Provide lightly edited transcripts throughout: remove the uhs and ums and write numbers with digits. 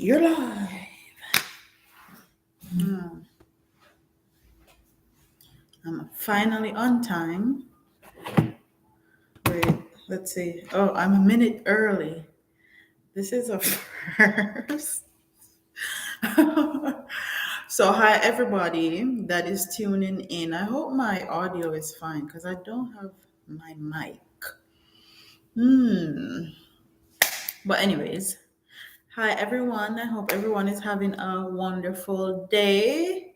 You're live. Hmm, I'm finally on time. Wait, let's see. Oh, I'm a minute early. This is a first. So, hi everybody that is tuning in. I hope my audio is fine because I don't have my mic. Hmm. But anyways, hi everyone. I hope everyone is having a wonderful day.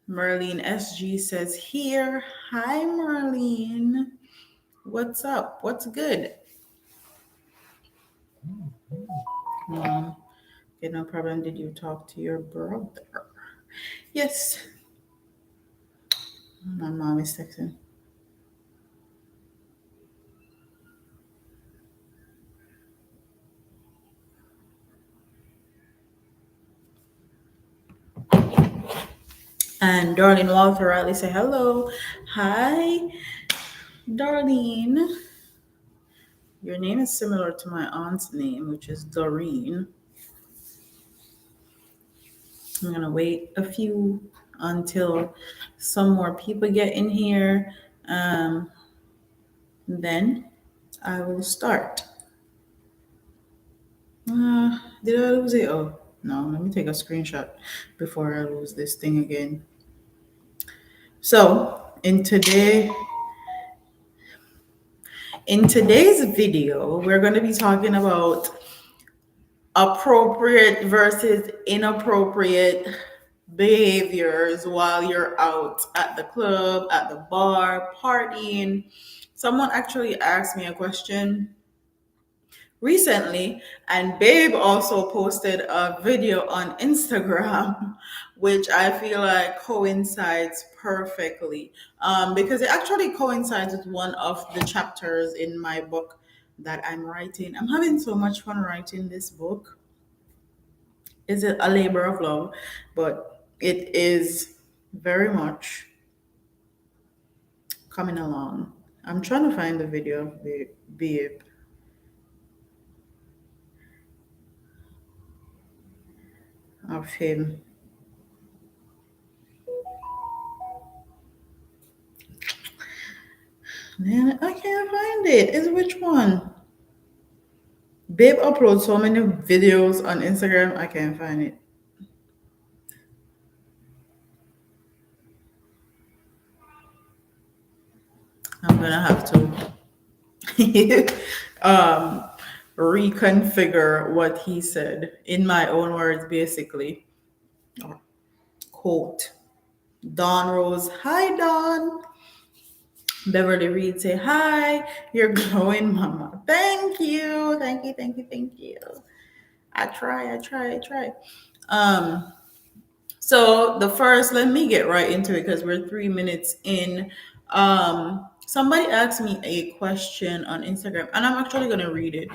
Merlene SG says here. Hi, Merlene. What's up? What's good? Mom, okay, no problem. Did you talk to your brother? Yes. My mom is texting. And Darlene Walter Riley say hello. Hi, Darlene. Your name is similar to my aunt's name, which is Doreen. I'm gonna wait a few until some more people get in here. Um, then I will start. Did I lose it? Oh, no. Let me take a screenshot before I lose this thing again. So, in today's video, we're going to be talking about appropriate versus inappropriate behaviors while you're out at the club, at the bar, partying. Someone actually asked me a question recently, and Babe also posted a video on Instagram which I feel like coincides perfectly, because it actually coincides with one of the chapters in my book that I'm writing. I'm having so much fun writing this book. It's a labor of love, but it is very much coming along. I'm trying to find the video of Babe of him. Man, I can't find it. Is which one? Babe uploads so many videos on Instagram, I can't find it. I'm gonna have to um, reconfigure what he said in my own words, basically. Quote Dawn Rose, hi Dawn. Beverly Reed say, hi, you're glowing, mama. Thank you. Thank you, thank you, thank you. I try. Um, So the first, let me get right into it because we're 3 minutes in. Somebody asked me a question on Instagram, and I'm actually gonna read it.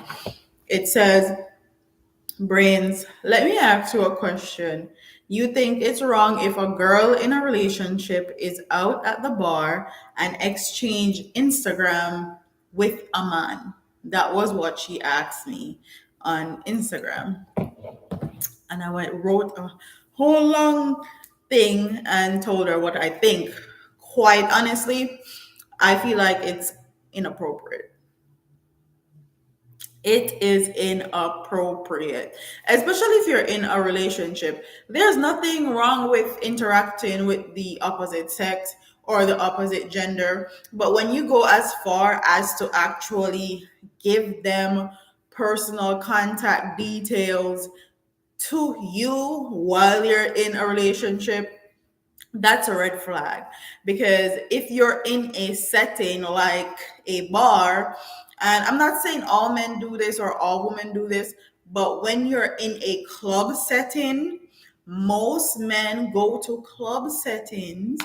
It says, "Brains, let me ask you a question. You think it's wrong if a girl in a relationship is out at the bar and exchange Instagram with a man?" That was what she asked me on Instagram, and wrote a whole long thing and told her what I think. Quite honestly, I feel like it's inappropriate. It is inappropriate, especially if you're in a relationship. There's nothing wrong with interacting with the opposite sex or the opposite gender, but when you go as far as to actually give them personal contact details to you while you're in a relationship, that's a red flag. Because if you're in a setting like a bar, and I'm not saying all men do this or all women do this, but when you're in a club setting, most men go to club settings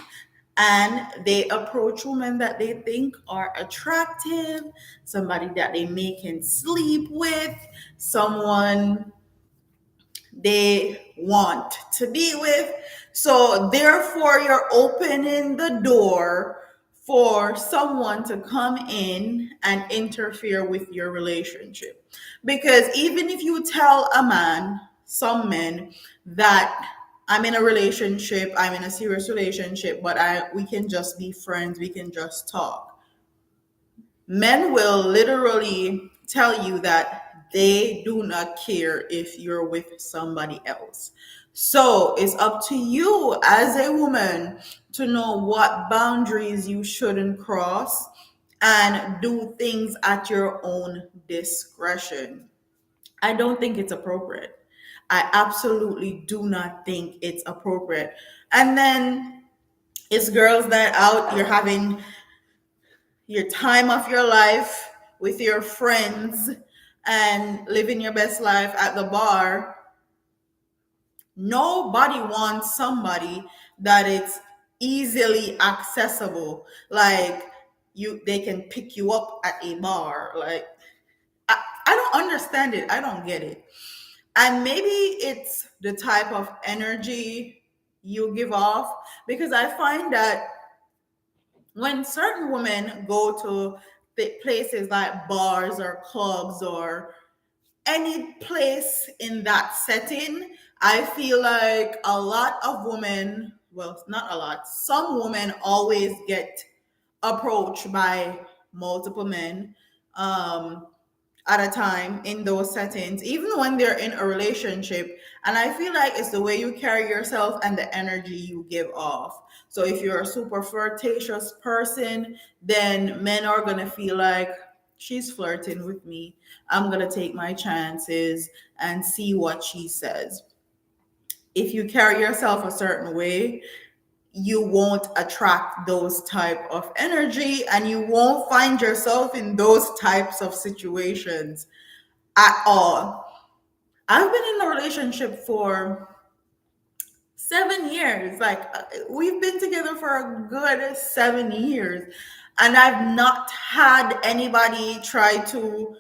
and they approach women that they think are attractive, somebody that they may can sleep with, someone they want to be with. So therefore, you're opening the door for someone to come in and interfere with your relationship. Because even if you tell a man, some men, that I'm in a relationship, I'm in a serious relationship, but I we can just be friends, we can just talk. Men will literally tell you that they do not care if you're with somebody else. So it's up to you as a woman to know what boundaries you shouldn't cross and do things at your own discretion. I don't think it's appropriate. I absolutely do not think it's appropriate. And then it's girls that out, you're having your time of your life with your friends and living your best life at the bar. Nobody wants somebody that it's easily accessible. Like they can pick you up at a bar. Like I don't understand it. I don't get it. And maybe it's the type of energy you give off, because I find that when certain women go to places like bars or clubs or any place in that setting, I feel like a lot of women, well, not a lot, some women always get approached by multiple men. At a time in those settings, even when they're in a relationship. And I feel like it's the way you carry yourself and the energy you give off. So if you're a super flirtatious person, then men are going to feel like she's flirting with me. I'm going to take my chances and see what she says. If you carry yourself a certain way, you won't attract those type of energy and you won't find yourself in those types of situations at all. I've been in a relationship for 7 years. Like we've been together for a good 7 years, and I've not had anybody try to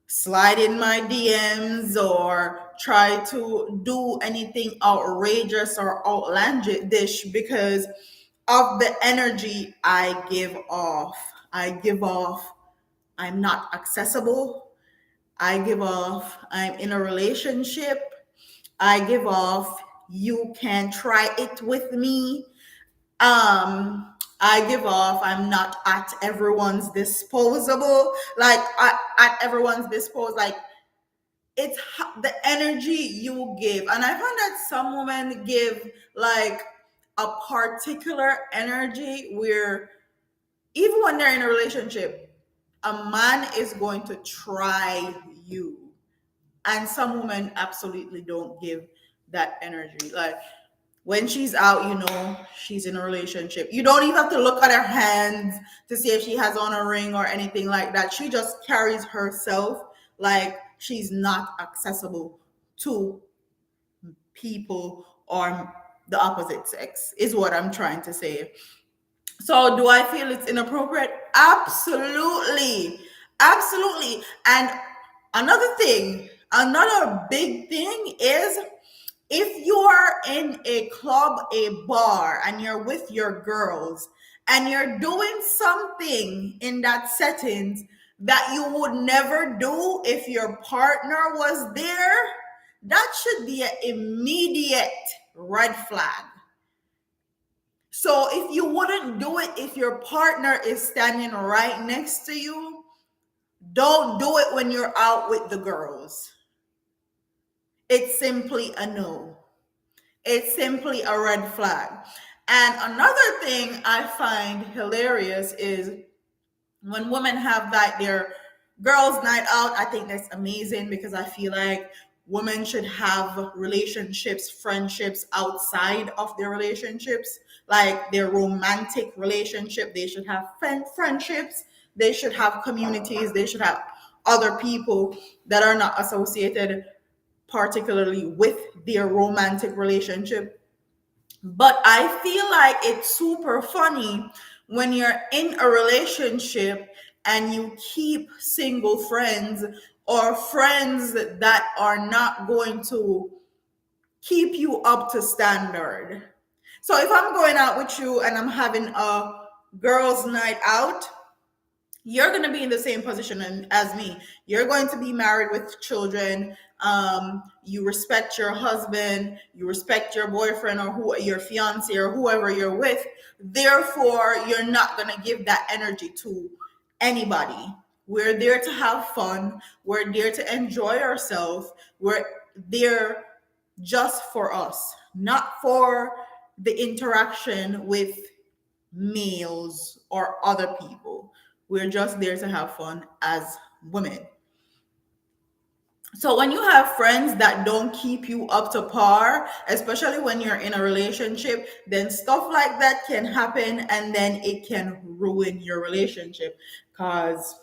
slide in my DMs or try to do anything outrageous or outlandish because of the energy I give off. I give off, I'm not accessible. I give off, I'm in a relationship. I give off, you can try it with me. I give off, I'm not at everyone's disposable. Like at everyone's disposal. Like it's the energy you give. And I find that some women give like a particular energy where even when they're in a relationship, a man is going to try you. And some women absolutely don't give that energy. Like when she's out, she's in a relationship. You don't even have to look at her hands to see if she has on a ring or anything like that. She just carries herself like she's not accessible to people or the opposite sex, is what I'm trying to say. So do I feel it's inappropriate? Absolutely. Absolutely. And another big thing is if you're in a club, a bar, and you're with your girls and you're doing something in that setting that you would never do if your partner was there, that should be an immediate red flag. So if you wouldn't do it if your partner is standing right next to you, don't do it when you're out with the girls. It's simply a no. It's simply a red flag. And another thing I find hilarious is when women have like their girls' night out. I think that's amazing because I feel like women should have relationships, friendships outside of their relationships, like their romantic relationship. They should have friendships. They should have communities. They should have other people that are not associated particularly with their romantic relationship. But I feel like it's super funny when you're in a relationship and you keep single friends or friends that are not going to keep you up to standard. So if I'm going out with you and I'm having a girls' night out, you're going to be in the same position as me. You're going to be married with children. You respect your husband, you respect your boyfriend or who your fiance or whoever you're with. Therefore, you're not going to give that energy to anybody. We're there to have fun. We're there to enjoy ourselves. We're there just for us, not for the interaction with males or other people. We're just there to have fun as women. So when you have friends that don't keep you up to par, especially when you're in a relationship, then stuff like that can happen and then it can ruin your relationship. Cause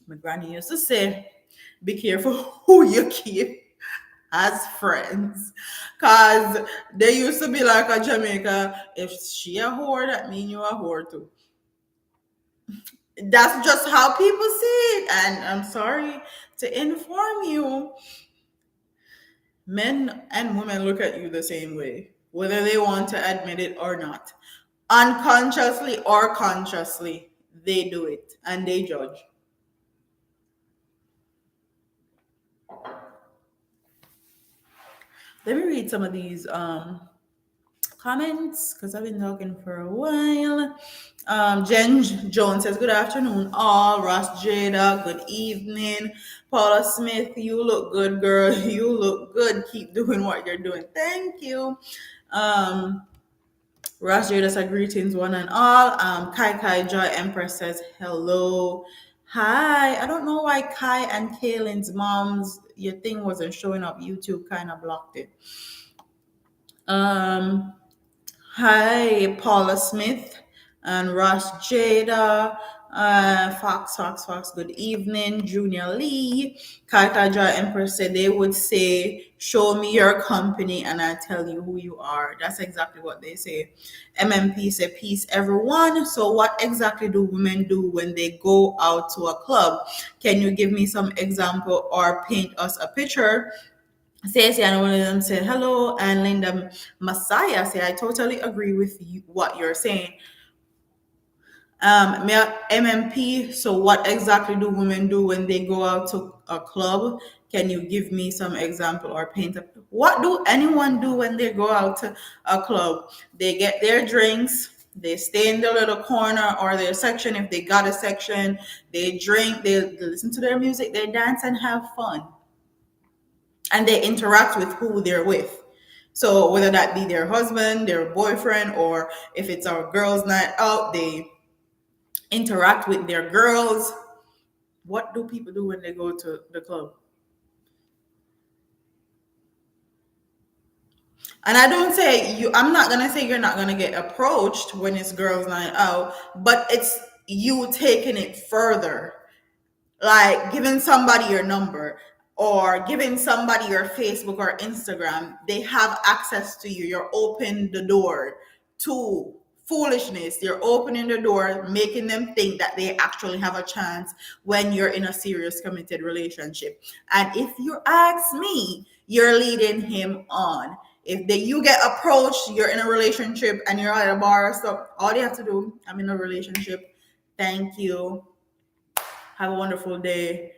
my granny used to say, be careful who you keep as friends. Cause they used to be like a Jamaica, if she a whore, that mean you a whore too. That's just how people see it. And I'm sorry to inform you, men and women look at you the same way, whether they want to admit it or not. Unconsciously or consciously, they do it and they judge. Let me read some of these comments because I've been talking for a while. Jen Jones says, good afternoon, all. Ross Jada, good evening. Paula Smith, you look good, girl. You look good. Keep doing what you're doing. Thank you. Ross Jada said, greetings, one and all. Kai Kai Joy Empress says, hello. Hi. I don't know why Kai and Kaylin's mom's, your thing wasn't showing up. YouTube kind of blocked it. Um, Hi, Paula Smith and Ross Jada, Fox, good evening. Junior Lee, Kataja Empress said they would say, show me your company and I tell you who you are. That's exactly what they say. MMP said, peace, everyone. So, what exactly do women do when they go out to a club? Can you give me some example or paint us a picture? Stacey and one of them said hello, and Linda Messiah said, I totally agree with you, what you're saying. MMP, so what exactly do women do when they go out to a club? Can you give me some example or paint a what do anyone do when they go out to a club? They get their drinks, they stay in their little corner or their section if they got a section, they drink, they listen to their music, they dance and have fun, and they interact with who they're with. So whether that be their husband, their boyfriend, or if it's our girls' night out, they interact with their girls. What do people do when they go to the club? And I don't say you, I'm not gonna say you're not gonna get approached when it's girls' night out, but it's you taking it further, like giving somebody your number or giving somebody your Facebook or Instagram. They have access to you. You're opening the door to foolishness. You're opening the door, making them think that they actually have a chance when you're in a serious committed relationship. And if you ask me, you're leading him on. If you get approached, you're in a relationship and you're at a bar or stuff, all they have to do, I'm in a relationship. Thank you. Have a wonderful day.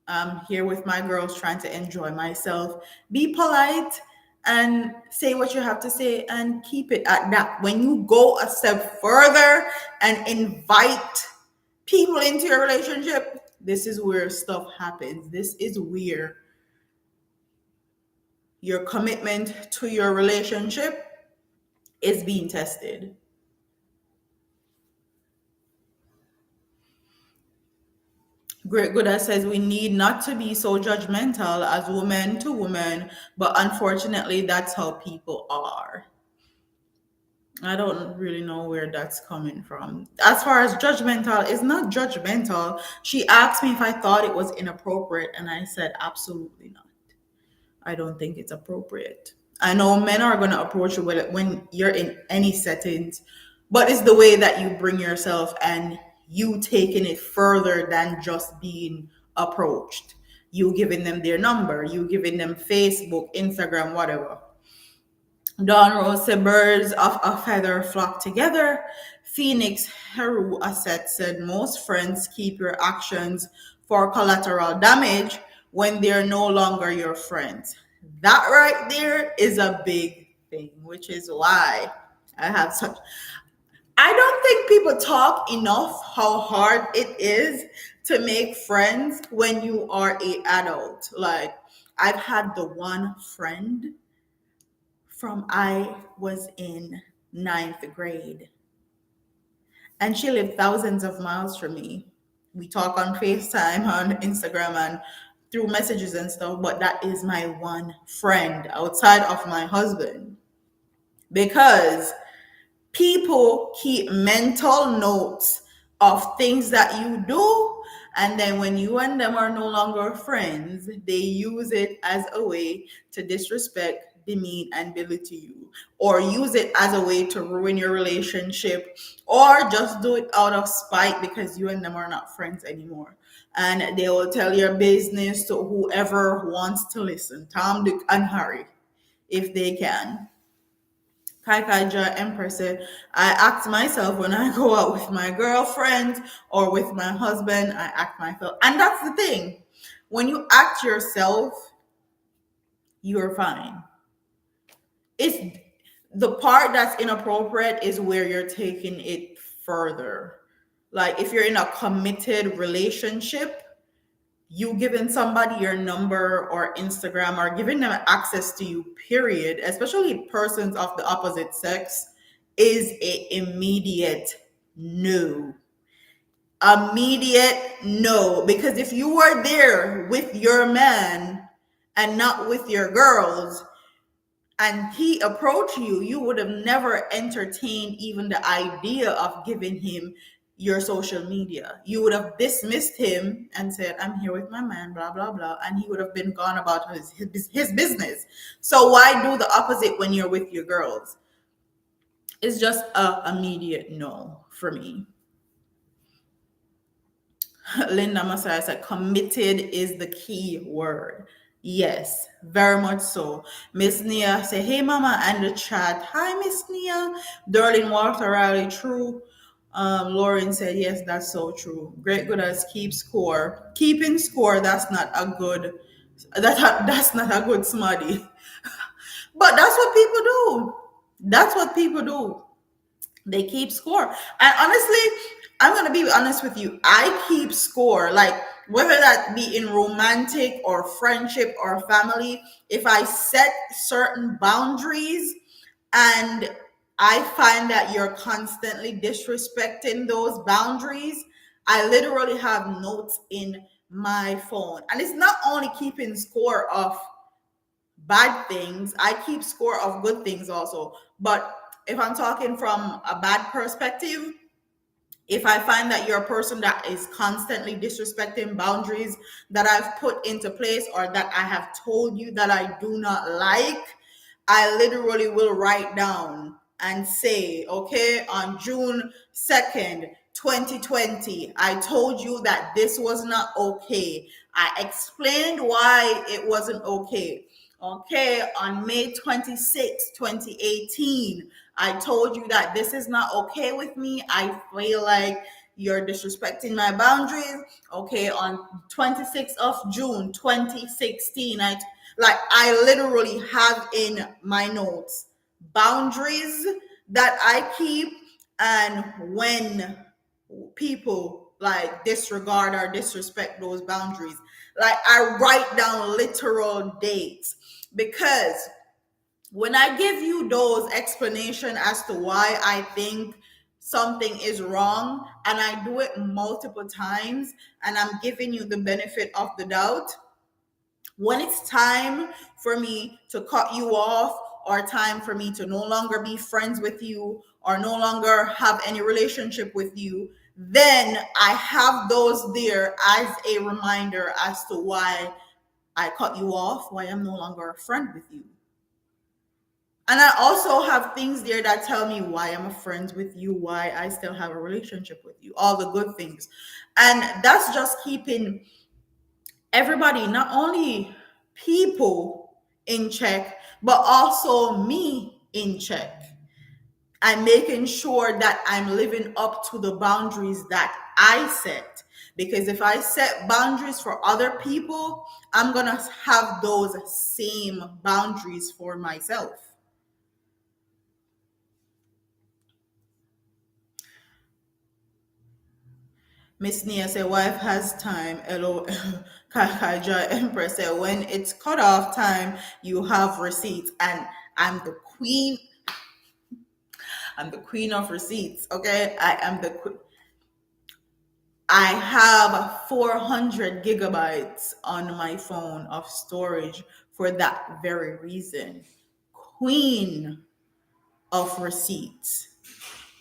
I'm here with my girls trying to enjoy myself. Be polite and say what you have to say and keep it at that. When you go a step further and invite people into your relationship, this is where stuff happens. This is where your commitment to your relationship is being tested. Great Gooda says we need not to be so judgmental as woman to woman, but unfortunately, that's how people are. I don't really know where that's coming from. As far as judgmental, it's not judgmental. She asked me if I thought it was inappropriate, and I said absolutely not. I don't think it's appropriate. I know men are going to approach you with it when you're in any settings, but it's the way that you bring yourself and you taking it further than just being approached. You giving them their number, you giving them Facebook, Instagram, whatever. Don Rose said, birds of a feather flock together. Phoenix Heru Asset said, most friends keep your actions for collateral damage when they're no longer your friends. That right there is a big thing, which is why I have such. I don't think people talk enough how hard it is to make friends when you are a adult. Like, I've had the one friend from I was in ninth grade, and she lived thousands of miles from me. We talk on FaceTime, on Instagram, and through messages and stuff, but that is my one friend outside of my husband, because people keep mental notes of things that you do, and then when you and them are no longer friends, they use it as a way to disrespect, demean, and belittle you, or use it as a way to ruin your relationship, or just do it out of spite because you and them are not friends anymore. And they will tell your business to whoever wants to listen, Tom, Dick, and Harry, if they can. Kai Kai Ja Empress said, I act myself when I go out with my girlfriend or with my husband. I act myself. And that's the thing. When you act yourself, you're fine. It's the part that's inappropriate is where you're taking it further. Like if you're in a committed relationship, you giving somebody your number or Instagram or giving them access to you, period, especially persons of the opposite sex, is a immediate no. Immediate no. Because if you were there with your man and not with your girls, and he approached you, you would have never entertained even the idea of giving him your social media. You would have dismissed him and said, I'm here with my man, blah, blah, blah. And he would have been gone about his business. So why do the opposite when you're with your girls? It's just a immediate no for me. Linda Messiah said, committed is the key word. Yes, very much so. Miss Nia said, hey, mama, and the chat. Hi, Miss Nia. Darling Walter Riley, true. Lauren said, yes, that's so true. Great good as keep score. Keeping score, that's not a good, that's not a good smuddy. But that's what people do. That's what people do. They keep score. And honestly, I'm gonna be honest with you. I keep score, like whether that be in romantic or friendship or family. If I set certain boundaries and I find that you're constantly disrespecting those boundaries, I literally have notes in my phone. And it's not only keeping score of bad things, I keep score of good things also. But if I'm talking from a bad perspective, if I find that you're a person that is constantly disrespecting boundaries that I've put into place or that I have told you that I do not like, I literally will write down and say, okay, on June 2nd, 2020, I told you that this was not okay. I explained why it wasn't okay. Okay, on May 26th, 2018, I told you that this is not okay with me. I feel like you're disrespecting my boundaries. Okay, on 26th of June 2016, I literally have in my notes boundaries that I keep, and when people like disregard or disrespect those boundaries, like I write down literal dates, because when I give you those explanation as to why I think something is wrong, and I do it multiple times and I'm giving you the benefit of the doubt, when it's time for me to cut you off or time for me to no longer be friends with you or no longer have any relationship with you, then I have those there as a reminder as to why I cut you off, why I'm no longer a friend with you. And I also have things there that tell me why I'm friends with you, why I still have a relationship with you, all the good things. And that's just keeping everybody, not only people in check, but also me in check. I'm making sure that I'm living up to the boundaries that I set. Because if I set boundaries for other people, I'm going to have those same boundaries for myself. Miss Nia said, wife has time. Hello. Kakaja Empress said, when it's cut off time, you have receipts. And I'm the queen. I'm the queen of receipts. Okay. I have 400 gigabytes on my phone of storage for that very reason. Queen of receipts.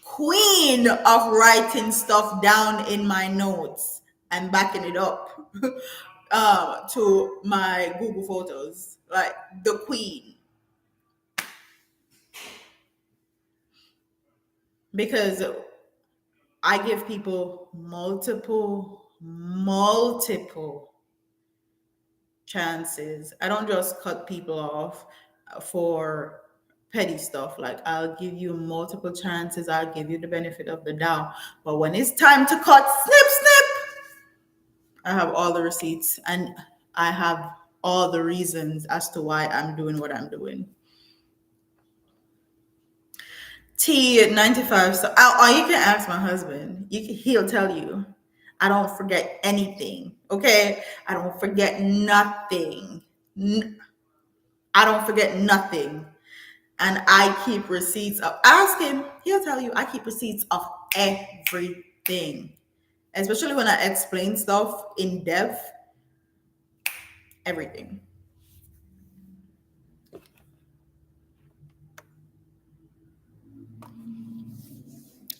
Queen of writing stuff down in my notes and backing it up to my Google Photos. Like the queen. Because I give people multiple chances. I don't just cut people off for petty stuff. Like I'll give you multiple chances. I'll give you the benefit of the doubt. But when it's time to cut, snip, snip, I have all the receipts and I have all the reasons as to why I'm doing what I'm doing. T95. So, or you can ask my husband. He'll tell you. I don't forget anything. Okay, I don't forget nothing. I don't forget nothing. And I keep receipts of, ask him, he'll tell you, I keep receipts of everything. Especially when I explain stuff in depth, everything.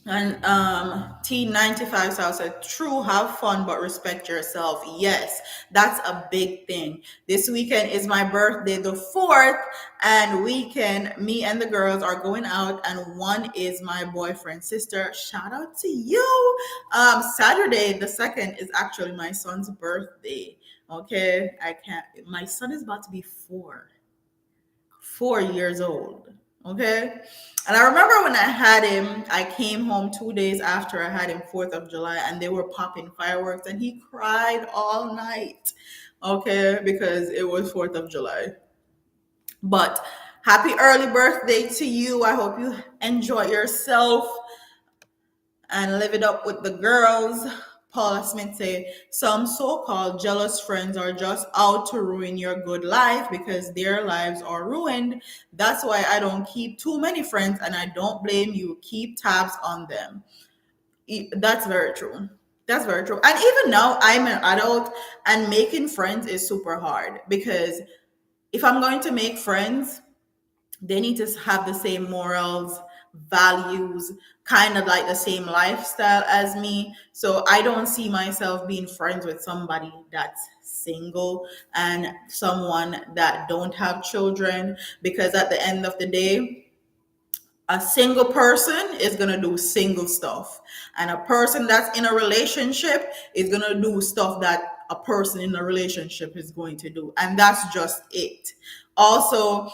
And T95 South said, true, have fun, but respect yourself. Yes, that's a big thing. This weekend is my birthday, the 4th, and weekend, me and the girls are going out, and one is my boyfriend's sister. Shout out to you. Saturday, the 2nd, is actually my son's birthday. Okay, I can't, my son is about to be 4 years old. Okay. And I remember when I had him, I came home 2 days after I had him, 4th of July, and they were popping fireworks and he cried all night. Okay. Because it was 4th of July. But happy early birthday to you. I hope you enjoy yourself and live it up with the girls. Paula Smith say, some so-called jealous friends are just out to ruin your good life because their lives are ruined. That's why I don't keep too many friends and I don't blame you. Keep tabs on them. That's very true. That's very true. And even now, I'm an adult and making friends is super hard because if I'm going to make friends, they need to have the same morals, values, kind of like the same lifestyle as me. So I don't see myself being friends with somebody that's single and someone that don't have children, because at the end of the day, a single person is going to do single stuff, and a person that's in a relationship is going to do stuff that a person in a relationship is going to do, and that's just it. Also,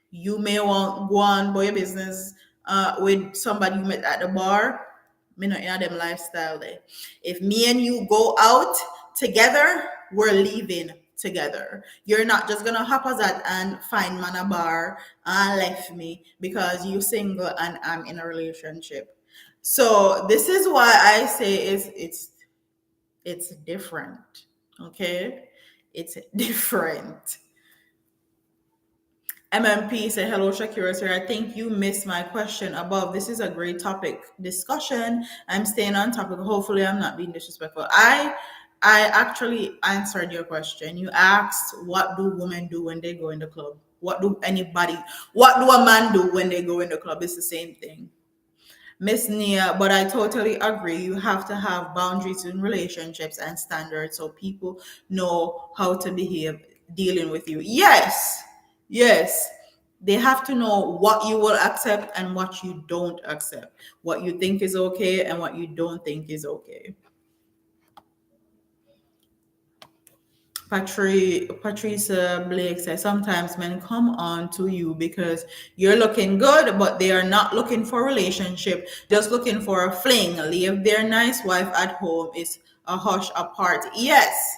you may want go on boy business with somebody you met at the bar. Me not in them lifestyle there. If me and you go out together, we're leaving together. You're not just gonna hop us at and find man a bar and left me because you single and I'm in a relationship. So this is why I say it's different. Okay, it's different. MMP say, hello, Shakira. Sir, I think you missed my question above. This is a great topic discussion. I'm staying on topic. Hopefully, I'm not being disrespectful. I actually answered your question. You asked, what do women do when they go in the club? What do a man do when they go in the club? It's the same thing. Miss Nia, but I totally agree. You have to have boundaries in relationships and standards so people know how to behave dealing with you. Yes, yes. They have to know what you will accept and what you don't accept, what you think is okay and what you don't think is okay. Patricia Blake says sometimes men come on to you because you're looking good, but they are not looking for relationship, just looking for a fling. Leave their nice wife at home is a hush apart. Yes.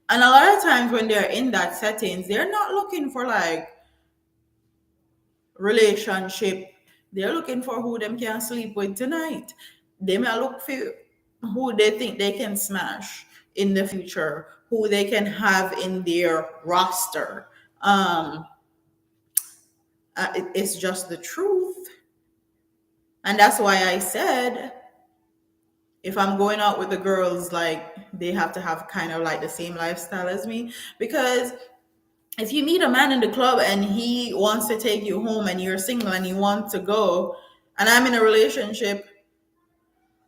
And a lot of times when they're in that settings, they're not looking for like relationship. They're looking for who them can sleep with tonight. They may look for who they think they can smash in the future, who they can have in their roster. Um, it's just the truth. And that's why I said if I'm going out with the girls, like they have to have kind of like the same lifestyle as me. Because if you meet a man in the club and he wants to take you home and you're single and you want to go, and I'm in a relationship,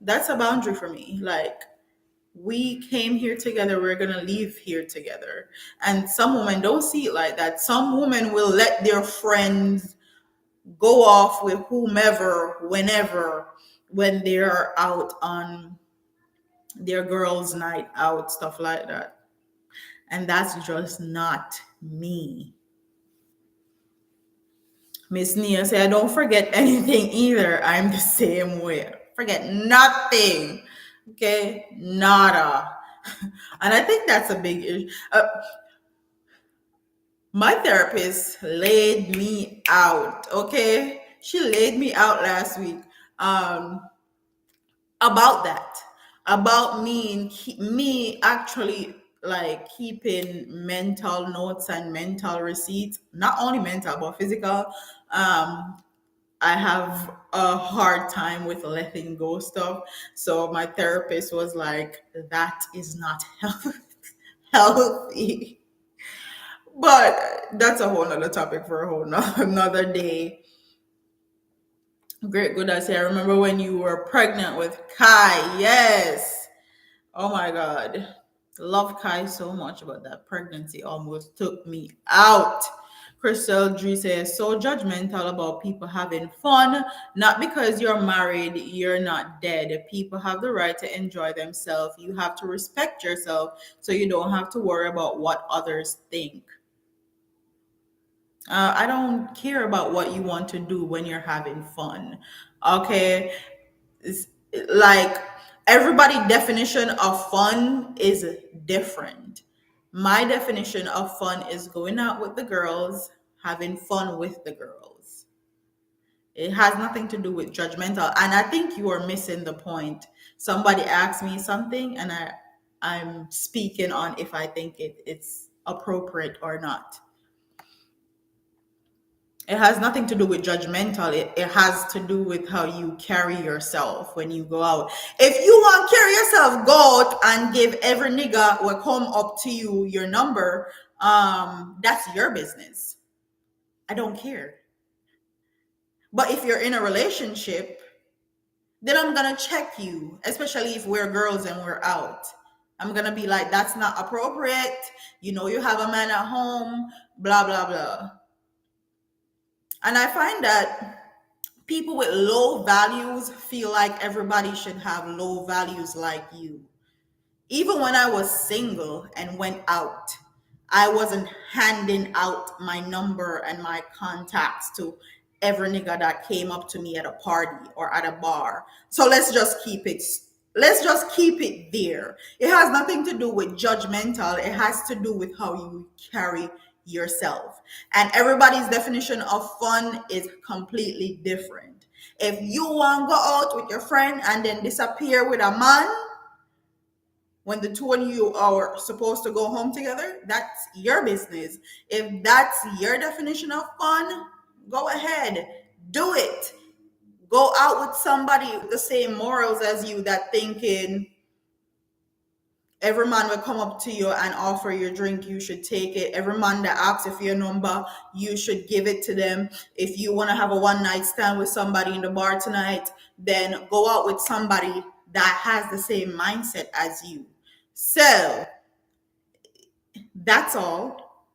that's a boundary for me. Like, we came here together, we're gonna leave here together. And some women don't see it like that. Some women will let their friends go off with whomever, whenever, when they're out on their girls' night out, stuff like that. And that's just not me. Miss Nia said, I don't forget anything either. I'm the same way. Forget nothing. Okay? Nada. And I think that's a big issue. My therapist laid me out. Okay? She laid me out last week about that. About me actually like keeping mental notes and mental receipts, not only mental but physical. Um, I have a hard time with letting go stuff. So my therapist was like, that is not healthy. But that's a whole nother topic for a another day. Great, good. I say, I remember when you were pregnant with Kai. Yes. Oh my God. Love Kai so much, but that pregnancy almost took me out. Crystal G says, so judgmental about people having fun. Not because you're married, you're not dead. People have the right to enjoy themselves. You have to respect yourself so you don't have to worry about what others think. I don't care about what you want to do when you're having fun. Okay? It's like everybody definition of fun is different. My definition of fun is going out with the girls, having fun with the girls. It has nothing to do with judgmental. And I think you are missing the point. Somebody asked me something and I'm speaking on if I think it's appropriate or not. It has nothing to do with judgmental. It has to do with how you carry yourself when you go out. If you want to carry yourself, go out and give every nigga who will come up to you your number. That's your business. I don't care. But if you're in a relationship, then I'm gonna check you, especially if we're girls and we're out. I'm gonna be like, that's not appropriate. You know, you have a man at home, blah, blah, blah. And I find that people with low values feel like everybody should have low values like you. Even when I was single and went out, I wasn't handing out my number and my contacts to every nigga that came up to me at a party or at a bar. So let's just keep it there. It has nothing to do with judgmental. It has to do with how you carry yourself. And everybody's definition of fun is completely different. If you want to go out with your friend and then disappear with a man when the two of you are supposed to go home together, that's your business. If that's your definition of fun, go ahead, do it. Go out with somebody with the same morals as you that thinking every man will come up to you and offer you a drink, you should take it. Every man that asks if your number, you should give it to them. If you want to have a one night stand with somebody in the bar tonight, then go out with somebody that has the same mindset as you. So that's all.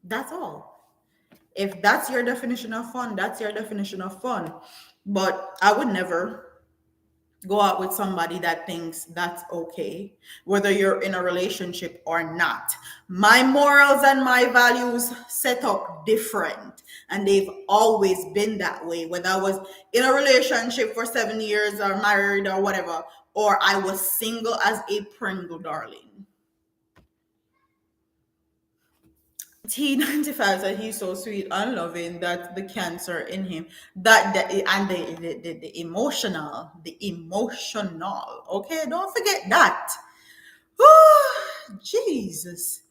That's all. If that's your definition of fun, that's your definition of fun. But I would never Go out with somebody that thinks that's okay, whether you're in a relationship or not. My morals and my values set up different, and they've always been that way, whether I was in a relationship for 7 years or married or whatever, or I was single as a Pringle darling. T95 said he's so sweet and loving that the cancer in him, and the emotional. Okay, don't forget that. Jesus.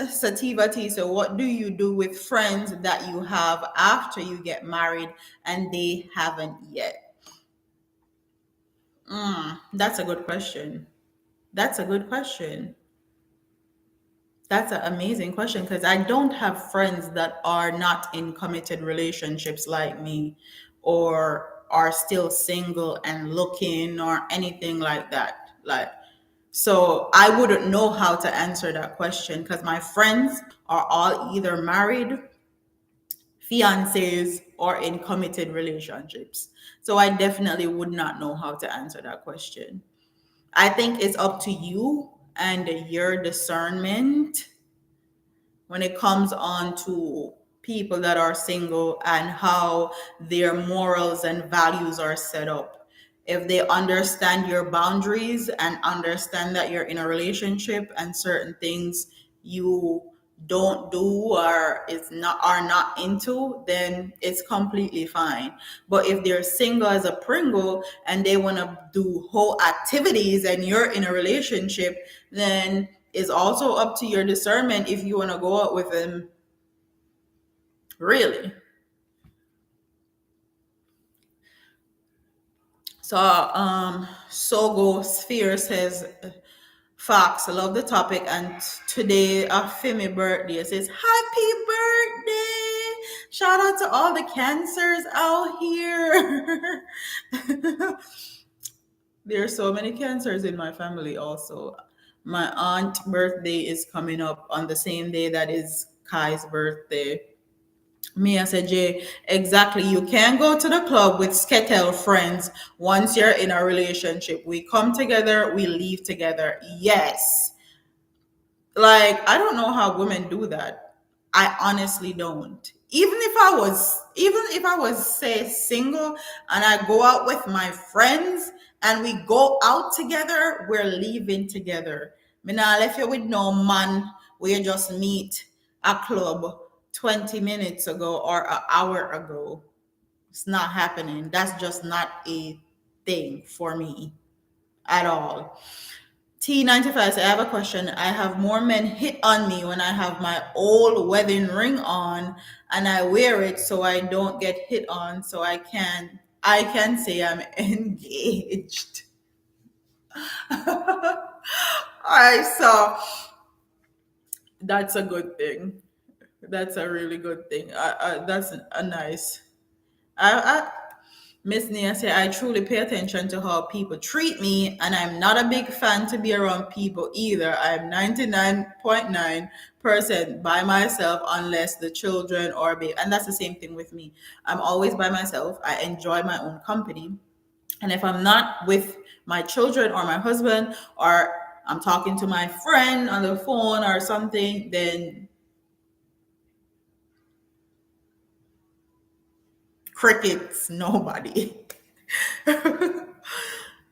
Sativa T, so what do you do with friends that you have after you get married and they haven't yet? That's a good question. That's a good question. That's an amazing question because I don't have friends that are not in committed relationships like me, or are still single and looking or anything like that. Like, so I wouldn't know how to answer that question because my friends are all either married, fiancés, or in committed relationships. So I definitely would not know how to answer that question. I think it's up to you and your discernment when it comes on to people that are single and how their morals and values are set up. If they understand your boundaries and understand that you're in a relationship and certain things you don't do or is not are not into, then it's completely fine. But if they're single as a Pringle and they want to do whole activities and you're in a relationship, then it's also up to your discernment if you want to go out with them. Really. So Sogo Sphere says, Fox, I love the topic, and today a Femi birthday. It says happy birthday. Shout out to all the cancers out here. There are so many cancers in my family also. My aunt birthday is coming up on the same day that is Kai's birthday. Mia said, Jay, exactly. You can't go to the club with Sketel friends once you're in a relationship. We come together, we leave together. Yes. Like, I don't know how women do that. I honestly don't. Even if I was say single and I go out with my friends and we go out together, we're leaving together. Me nah left you with no man where you just meet a club 20 minutes ago or an hour ago. It's not happening. That's just not a thing for me at all. T95 says, I have a question. I have more men hit on me when I have my old wedding ring on and I wear it so I don't get hit on, so I can say I'm engaged. All right, so that's a good thing. That's a really good thing. That's a nice. I Miss Nia said, I truly pay attention to how people treat me, and I'm not a big fan to be around people either. I'm 99.9% by myself unless the children or baby. And that's the same thing with me. I'm always by myself. I enjoy my own company. And if I'm not with my children or my husband, or I'm talking to my friend on the phone or something, then crickets, nobody.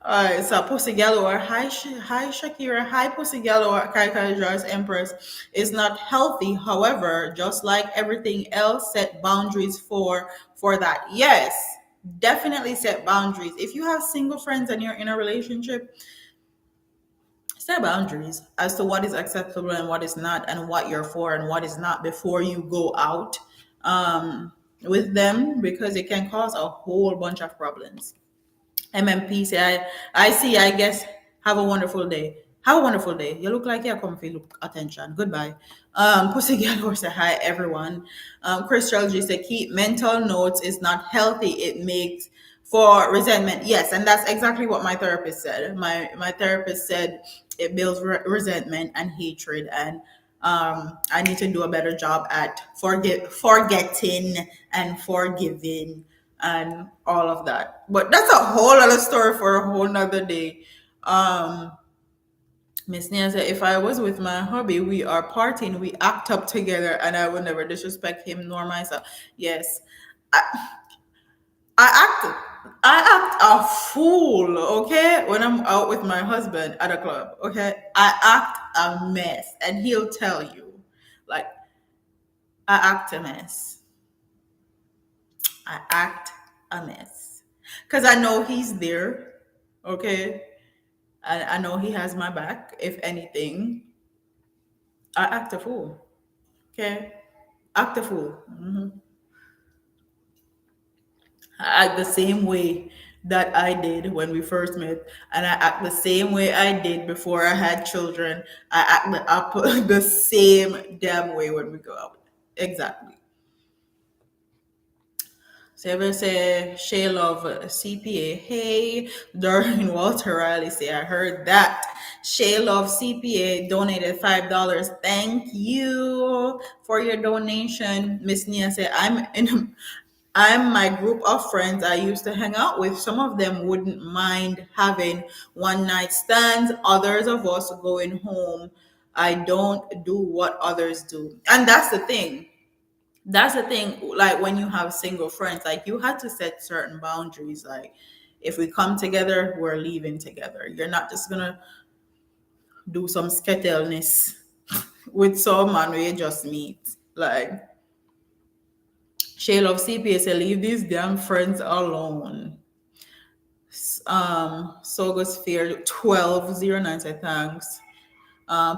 Alright, so Pussy Galore, hi Shakira, hi Pussy Galore, Kai Kai Jar's Empress is not healthy. However, just like everything else, set boundaries for that. Yes, definitely set boundaries. If you have single friends and you're in a relationship, set boundaries as to what is acceptable and what is not, and what you're for and what is not before you go out with them, because it can cause a whole bunch of problems. MMP say, I see, I guess. Have a wonderful day. Have a wonderful day. You look like you're comfy. Look, attention. Goodbye. Pussy Galore say, hi, everyone. Crystal G said, keep mental notes is not healthy. It makes for resentment. Yes, and that's exactly what my therapist said. My therapist said it builds resentment and hatred, and I need to do a better job at forgetting and forgiving. and all of that. But that's a whole other story for a whole nother day. Um, Miss Nia said, if I was with my hubby, we are partying, we act up together, and I would never disrespect him nor myself. Yes. I, I act a fool, okay, when I'm out with my husband at a club, okay? I act a mess, and he'll tell you, like, I act a mess. I act a mess. Because I know he's there, okay? I know he has my back. If anything, I act a fool, okay? Act a fool. I act the same way that I did when we first met, and I act the same way I did before I had children. I act the same damn way when we go out. Exactly. So ever say Shay Love CPA? Hey, Doreen Walter Riley say I heard that. Shay Love CPA donated $5. Thank you for your donation. Miss Nia said I'm my group of friends I used to hang out with. Some of them wouldn't mind having one night stands. Others of us going home. I don't do what others do. And that's the thing. That's the thing. Like when you have single friends, like you had to set certain boundaries. Like if we come together, we're leaving together. You're not just gonna do some sketelness with someone where you just meet. Like Shale of CPS say, leave these damn friends alone. Sogosphere 1209 say thanks.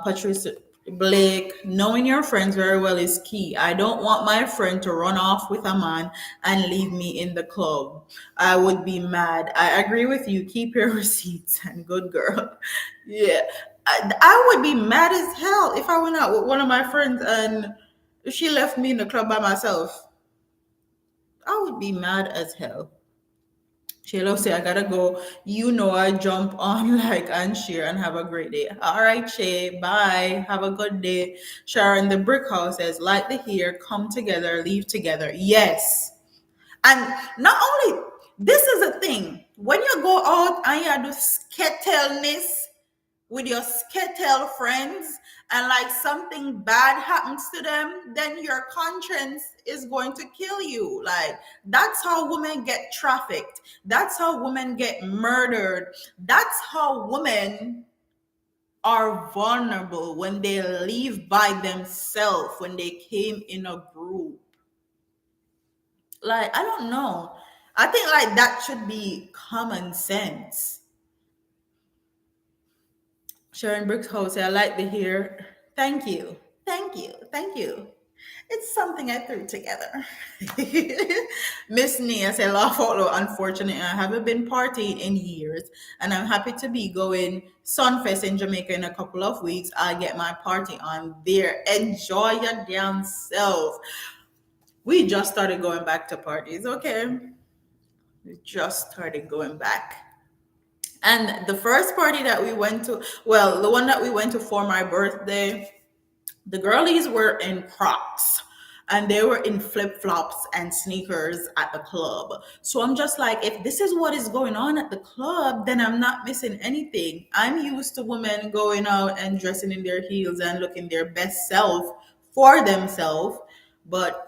Patrice Blake, knowing your friends very well is key. I don't want my friend to run off with a man and leave me in the club. I would be mad. I agree with you. Keep your receipts and good girl. Yeah. I would be mad as hell if I went out with one of my friends and she left me in the club by myself. I would be mad as hell. Shayla say, I gotta go. You know I jump on like and share and have a great day. All right, Shay. Bye. Have a good day. Sharon, the brick house says, like the here, come together, leave together. Yes. And not only this is a thing. When you go out and you do sketelness with your sketel friends and like something bad happens to them, then your conscience is going to kill you. Like that's how women get trafficked. That's how women get murdered. That's how women are vulnerable when they leave by themselves, when they came in a group. Like, I don't know. I think like that should be common sense. Sharon Brooks House, I like to hear. Thank you. Thank you. Thank you. It's something I threw together. Miss Nia said, laugh out loud. Unfortunately, I haven't been partying in years, and I'm happy to be going Sunfest in Jamaica in a couple of weeks. I'll get my party on there. Enjoy your damn self. We just started going back to parties, okay? We just started going back. And the first party that we went to, well, the one that we went to for my birthday, the girlies were in Crocs and they were in flip flops and sneakers at the club. So I'm just like, if this is what is going on at the club, then I'm not missing anything. I'm used to women going out and dressing in their heels and looking their best self for themselves. But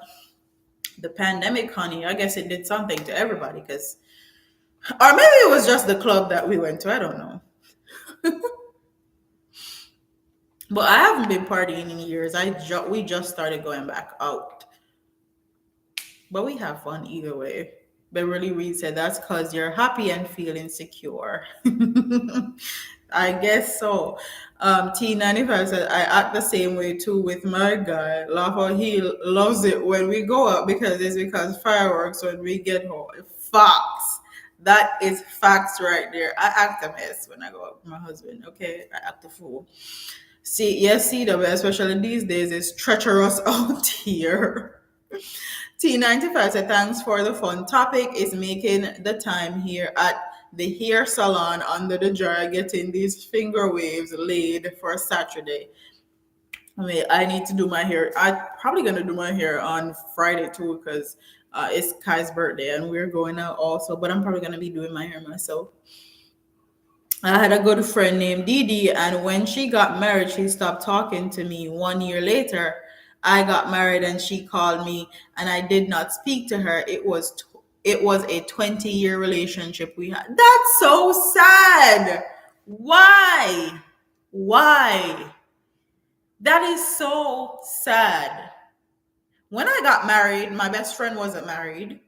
the pandemic, honey, I guess it did something to everybody because, or maybe it was just the club that we went to. I don't know. But I haven't been partying in years. We just started going back out. But we have fun either way. Beverly Reed said that's because you're happy and feeling secure. I guess so. T95 said I act the same way too with my guy. Laugh he loves it when we go out because fireworks when we get home. Facts. That is facts right there. I act a mess when I go out with my husband. Okay, I act a fool. See, yes, CW, especially these days, is treacherous out here. T95 said, thanks for the fun topic. Is making the time here at the hair salon under the dryer, getting these finger waves laid for Saturday. I mean, I need to do my hair. I'm probably going to do my hair on Friday too because It's Kai's birthday, and we're going out also. But I'm probably gonna be doing my hair myself. I had a good friend named Didi, and when she got married, she stopped talking to me. 1 year later, I got married, and she called me, and I did not speak to her. It was a 20-year relationship we had. That's so sad. Why? Why? That is so sad. When I got married, my best friend wasn't married.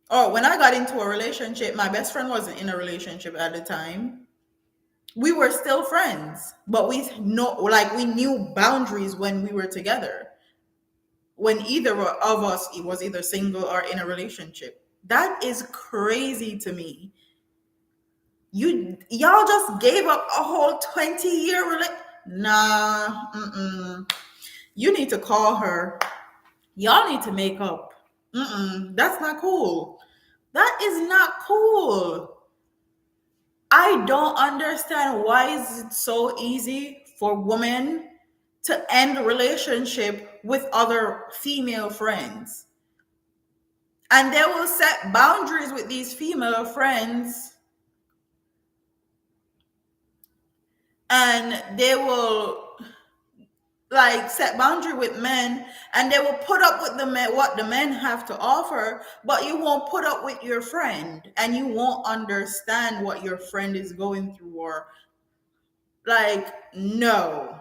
Or when I got into a relationship, my best friend wasn't in a relationship at the time. We were still friends, but we knew boundaries when we were together. When either of us was either single or in a relationship. That is crazy to me. Y'all just gave up a whole 20-year relationship. Nah, you need to call her. Y'all need to make up. That's not cool. That is not cool. I don't understand why is it so easy for women to end a relationship with other female friends. And they will set boundaries with these female friends, and they will like set boundary with men, and they will put up with the men, what the men have to offer, but you won't put up with your friend, and you won't understand what your friend is going through, or like, no,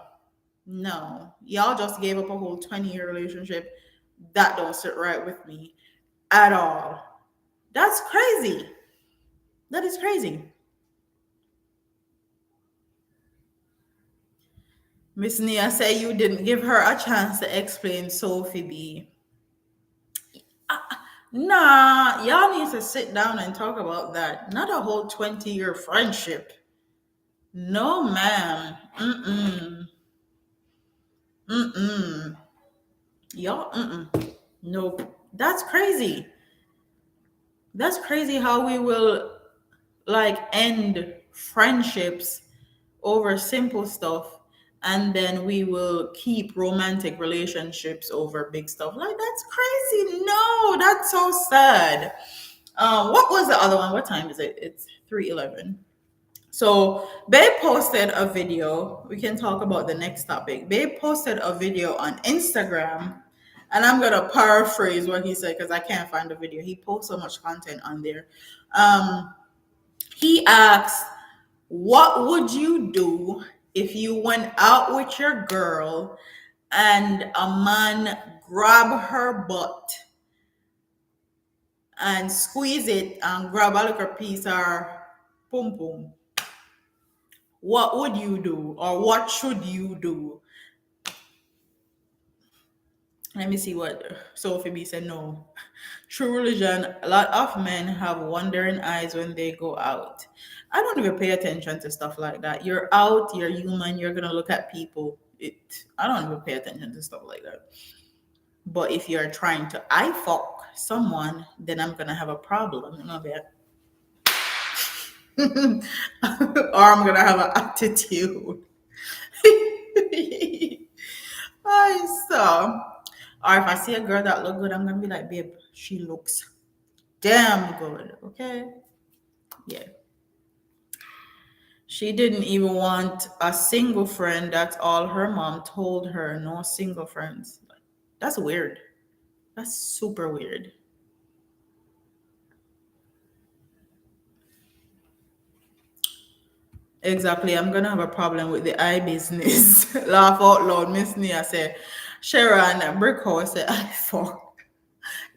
y'all just gave up a whole 20-year relationship. That don't sit right with me at all. That's crazy. That is crazy. Miss Nia say you didn't give her a chance to explain Sophie B. Nah, y'all need to sit down and talk about that. Not a whole 20-year friendship. No, ma'am. Mm-mm. Y'all, nope. That's crazy. That's crazy how we will like end friendships over simple stuff, and then we will keep romantic relationships over big stuff. Like, that's crazy. No, that's so sad. What was the other one? What time is it? It's 3:11. So Babe posted a video. We can talk about the next topic. Babe posted a video on Instagram, and I'm gonna paraphrase what he said because I can't find the video. He posts so much content on there. He asked, what would you do if you went out with your girl and a man grab her butt and squeeze it and grab a little piece of her pum pum? What would you do, or what should you do? Let me see what Sophie B said. No. True religion, a lot of men have wandering eyes when they go out. I don't even pay attention to stuff like that. You're out, you're human, you're gonna look at people. I don't even pay attention to stuff like that. But if you're trying to eye fuck someone, then I'm gonna have a problem. You know that. Or I'm gonna have an attitude. I saw. Or if I see a girl that look good, I'm gonna be like, babe, she looks damn good. Okay. Yeah. She didn't even want a single friend. That's all her mom told her. No single friends. That's weird. That's super weird. Exactly. I'm gonna have a problem with the eye business. Laugh out loud. Miss Nia said, Sharon Brickhouse said, I fuck.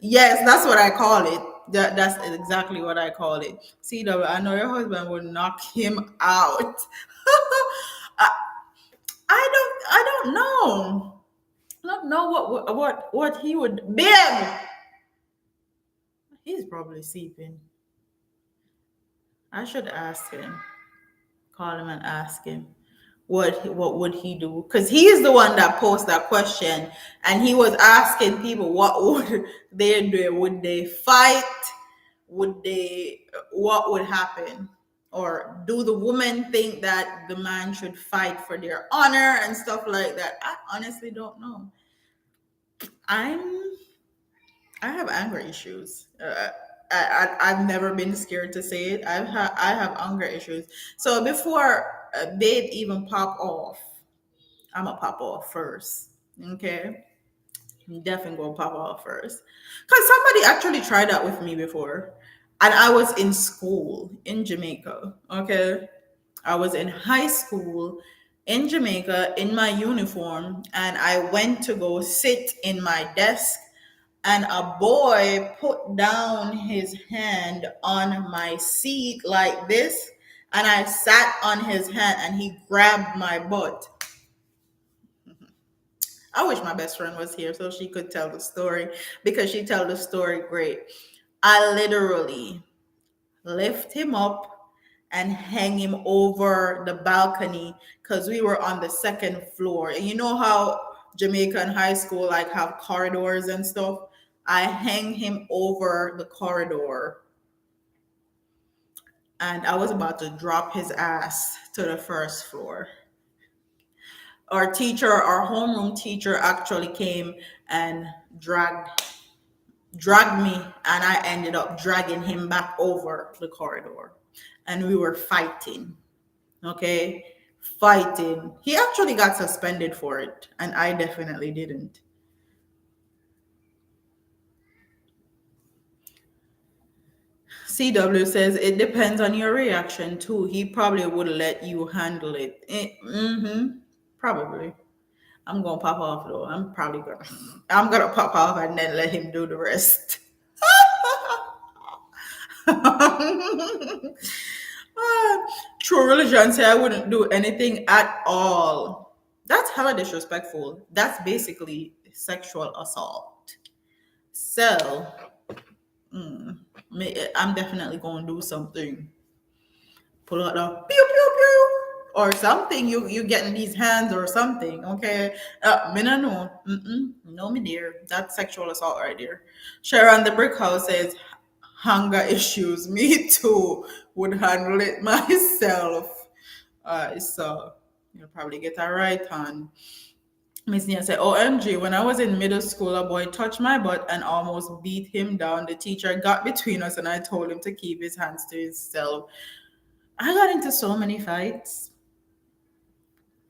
Yes, that's what I call it. That's exactly what I call it. CW, I know your husband would knock him out. I, I don't know. I don't know what he would. Babe, he's probably sleeping. I should ask him. Call him and ask him what would he do, because he is the one that posed that question, and he was asking people what would they do. Would they fight? Would they, what would happen? Or do the women think that the man should fight for their honor and stuff like that? I honestly don't know. I'm I have anger issues. I've never been scared to say it. I have anger issues. So before they even pop off, I'm gonna pop off first. Okay, I'm definitely gonna pop off first. Cause somebody actually tried that with me before, and I was in school in Jamaica. Okay, I was in high school in Jamaica in my uniform, and I went to go sit in my desk, and a boy put down his hand on my seat like this, and I sat on his hand, and he grabbed my butt. I wish my best friend was here so she could tell the story because she tell the story great. I literally lift him up and hang him over the balcony because we were on the second floor. And you know how Jamaican high school like have corridors and stuff? I hang him over the corridor, and I was about to drop his ass to the first floor. Our homeroom teacher actually came and dragged me, and I ended up dragging him back over the corridor, and we were fighting. Okay, fighting. He actually got suspended for it, and I definitely didn't. CW says it depends on your reaction too. He probably would let you handle it. Probably. I'm gonna pop off though. I'm gonna pop off and then let him do the rest. True religion say I wouldn't do anything at all. That's hella disrespectful. That's basically sexual assault. So I'm definitely gonna do something. Pull out the pew pew pew or something. You getting these hands or something? Okay. Me no know. No, me dear. That's sexual assault right there. Sharon the brick house says hunger issues. Me too. Would handle it myself. So you'll probably get a right on. Miss Nia said, OMG, when I was in middle school, a boy touched my butt and almost beat him down. The teacher got between us and I told him to keep his hands to himself. I got into so many fights.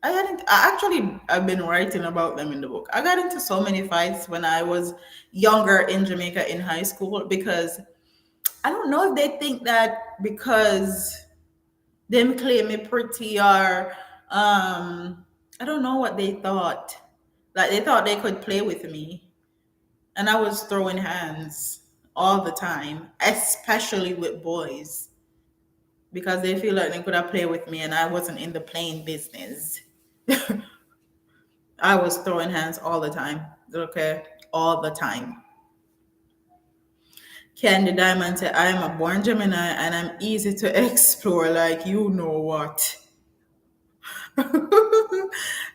I've been writing about them in the book. I got into so many fights when I was younger in Jamaica in high school because I don't know if they think that because them claim me pretty or I don't know what they thought. Like they thought they could play with me. And I was throwing hands all the time, especially with boys, because they feel like they could have played with me and I wasn't in the playing business. I was throwing hands all the time. Okay. All the time. Candy Diamond said, I am a born Gemini and I'm easy to explore, like you know what.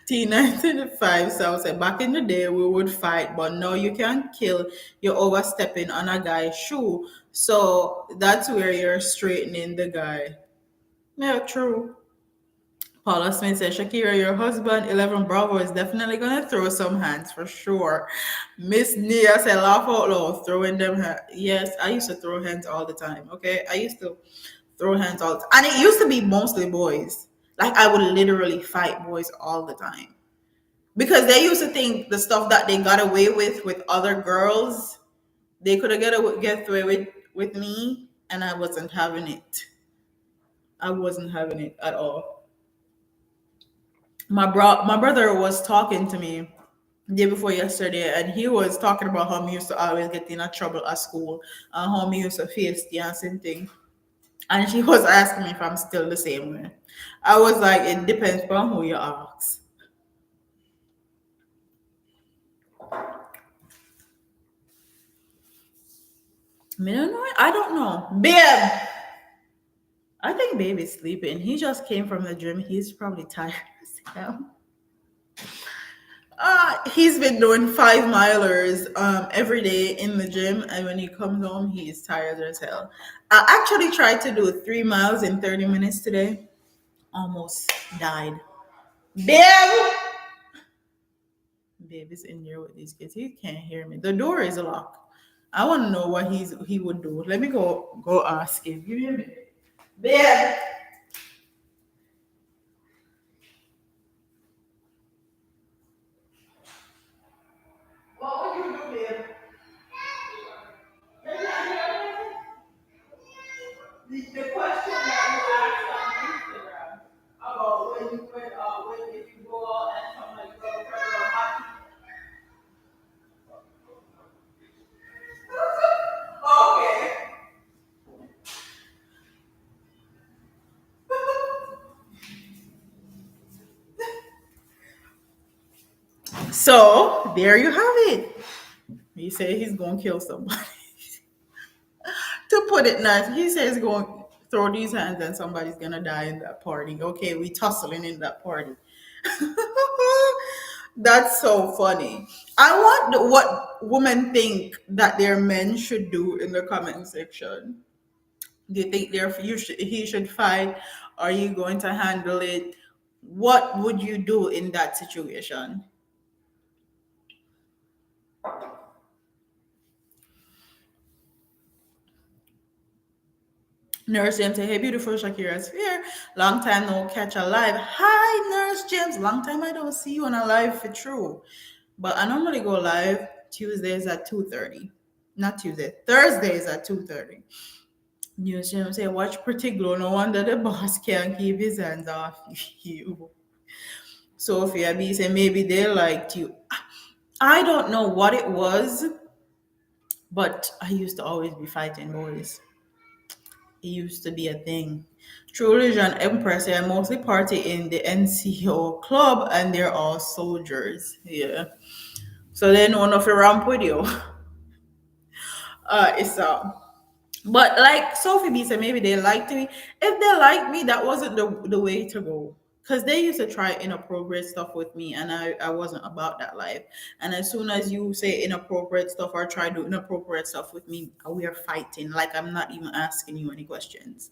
T925 South said, back in the day we would fight, but now you can't kill. You're overstepping on a guy's shoe. So that's where you're straightening the guy. Yeah, true. Paula Smith said, Shakira, your husband, 11 Bravo, is definitely going to throw some hands for sure. Miss Nia said, laugh out loud, throwing them hands. Yes, I used to throw hands all the time, okay? I used to throw hands all the time. And it used to be mostly boys. Like, I would literally fight boys all the time. Because they used to think the stuff that they got away with other girls, they could have get away with me, and I wasn't having it. I wasn't having it at all. My brother was talking to me day before yesterday, and he was talking about how he used to always get in a trouble at school and how he used to face the dancing thing. And she was asking me if I'm still the same way. I was like, it depends on who you ask. Me don't know. I don't know. Babe, I think baby's sleeping. He just came from the gym. He's probably tired as hell. He's been doing 5 milers every day in the gym, and when he comes home, he's tired as hell. I actually tried to do 3 miles in 30 minutes today. Almost died. Babe! Babe is in here with these kids. He can't hear me. The door is locked. I want to know what he would do. Let me go ask him. Give me a minute. Babe, what would you do, babe? The question that you asked on Instagram about when if you go out and come like go for a hot. Okay. So there you have it. He said he's gonna kill somebody. To put it nice, he says he's going to throw these hands and somebody's gonna die in that party. Okay, we tussling in that party. That's so funny. I want what women think that their men should do in the comment section. Do you think he should fight? Are you going to handle it? What would you do in that situation? Nurse James say, hey, beautiful Shakira's here. Long time no catch a live. Hi, Nurse James. Long time I don't see you on a live for true. But I normally go live Tuesdays at 2:30. Not Tuesday. Thursdays at 2:30. Nurse James say, watch pretty glow. No wonder the boss can't keep his hands off you. Sophia B say, maybe they liked you. I don't know what it was, but I used to always be fighting boys. It used to be a thing. True Religion Empress, I mostly party in the NCO club and they're all soldiers. Yeah. So they know enough to ramp with you. It's but like Sophie B said, maybe they liked me. If they liked me, that wasn't the way to go. Because they used to try inappropriate stuff with me, and I wasn't about that life. And as soon as you say inappropriate stuff or try to do inappropriate stuff with me, we are fighting. Like I'm not even asking you any questions.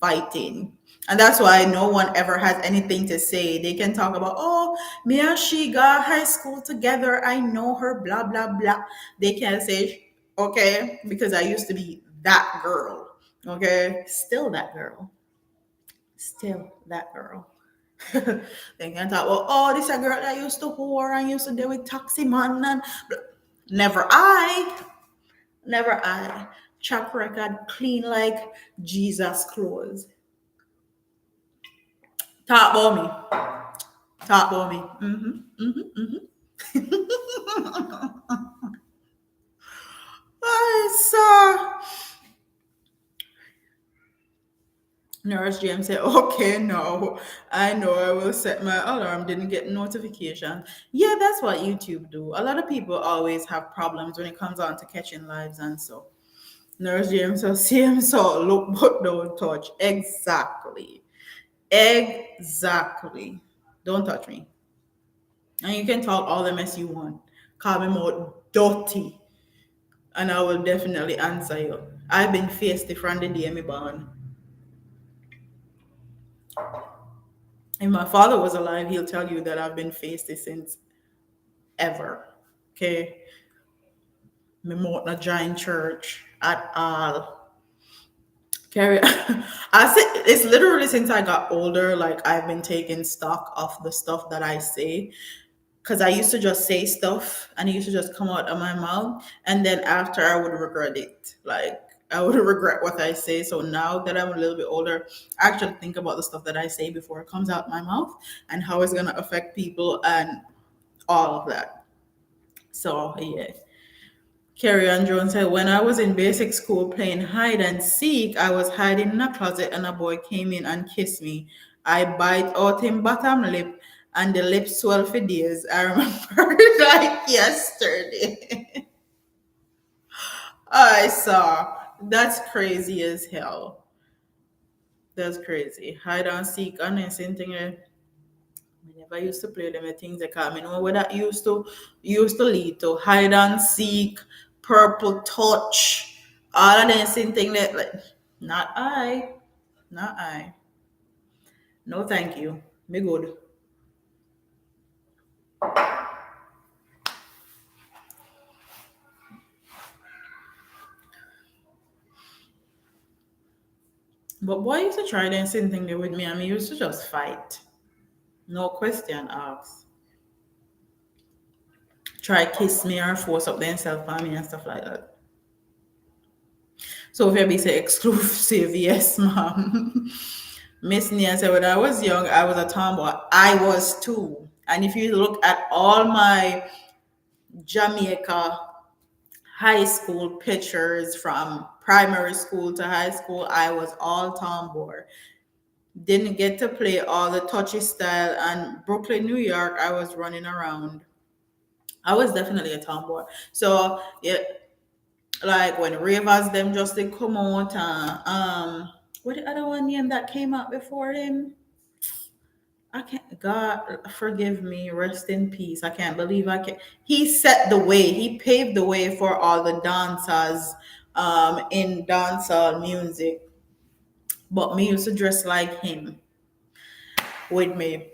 Fighting. And that's why no one ever has anything to say. They can talk about, oh, me and she got high school together. I know her, blah, blah, blah. They can't say, okay, because I used to be that girl. Okay, still that girl. Still that girl. They can talk, well, oh, this a girl that used to whore and used to deal with taxi man and never I. Never I. Track record clean like Jesus clothes. Talk about me. Talk about me. I saw Nurse James said, okay, no, I know I will set my alarm, didn't get notification. Yeah, that's what YouTube do. A lot of people always have problems when it comes on to catching lives and so. Nurse James said, same so look but don't touch. Exactly. Exactly. Don't touch me. And you can talk all the mess you want. Call me more dirty. And I will definitely answer you. I've been faced from the day me born. If my father was alive, he'll tell you that I've been faced since ever. Okay. Me more not giant church at all. Carry I say it's literally since I got older, like I've been taking stock of the stuff that I say. Cause I used to just say stuff and it used to just come out of my mouth. And then after I would regret it. Like I would regret what I say. So now that I'm a little bit older, I actually think about the stuff that I say before it comes out my mouth and how it's gonna affect people and all of that. So yeah. Carrie Ann Jones said, when I was in basic school playing hide and seek, I was hiding in a closet and a boy came in and kissed me. I bite out him bottom lip and the lip swell for days. I remember it like yesterday. I saw. That's crazy as hell. That's crazy. Hide and seek and the same thing. I never used to play them things that come. You know what that used to lead to hide and seek, purple touch, all of them same thing that like not I, not I. No thank you. Me good. But boy used to try the same thing there with me. I mean, he used to just fight. No question asked. Try kiss me or force up themselves on me and stuff like that. So if you be say exclusive, yes, ma'am. Miss Nia said when I was young, I was a tomboy. I was too. And if you look at all my Jamaica high school pictures from primary school to high school, I was all tomboy. Didn't get to play all the touchy style. And Brooklyn, New York, I was running around. I was definitely a tomboy. So yeah, like when Ravers them just did come out, what the other one name that came out before him? I can't. God forgive me. Rest in peace. I can't believe I can. He set the way. He paved the way for all the dancers, in dancehall music. But me used to dress like him with me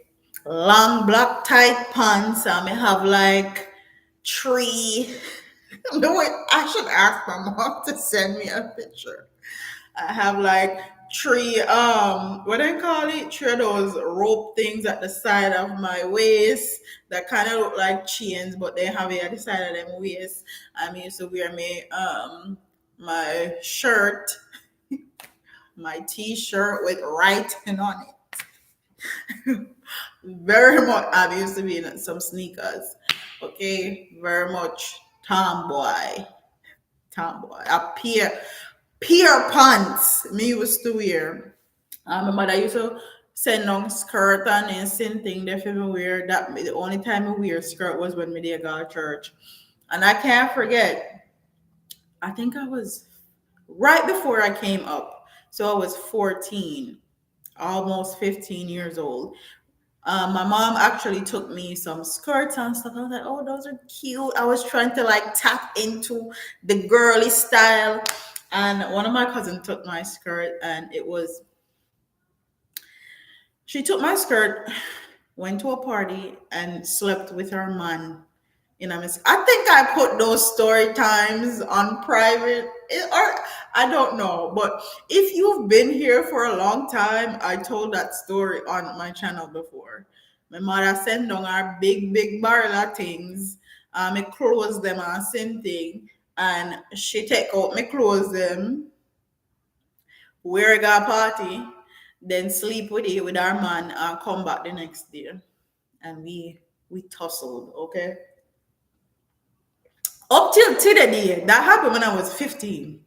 long black tight pants. I may have like tree. No, wait, I should ask my mom to send me a picture. I have like three what do I call it? Three of those rope things at the side of my waist that kind of look like chains, but they have it at the side of them waist. I used to wear my shirt, my t-shirt with writing on it. Very much I used to be in some sneakers. Okay, very much tomboy. Tomboy. A peer pants me used to wear. My mother used to send on skirt and then same thing they for me wear. That the only time I wear skirt was when me dey go to church. And I can't forget, I think I was right before I came up. So I was 14, almost 15 years old. My mom actually took me some skirts and stuff. I was like, oh, those are cute. I was trying to like tap into the girly style. And one of my cousins took my skirt and she took my skirt, went to a party, and slept with her man. I think I put those story times on private, or I don't know. But if you've been here for a long time, I told that story on my channel before. My mother sent down our big barrel of things. I close them and same thing, and she take out me close them, wear a party, then sleep with it with our man and come back the next day. And we tussled, okay? Up till today, that happened when I was 15.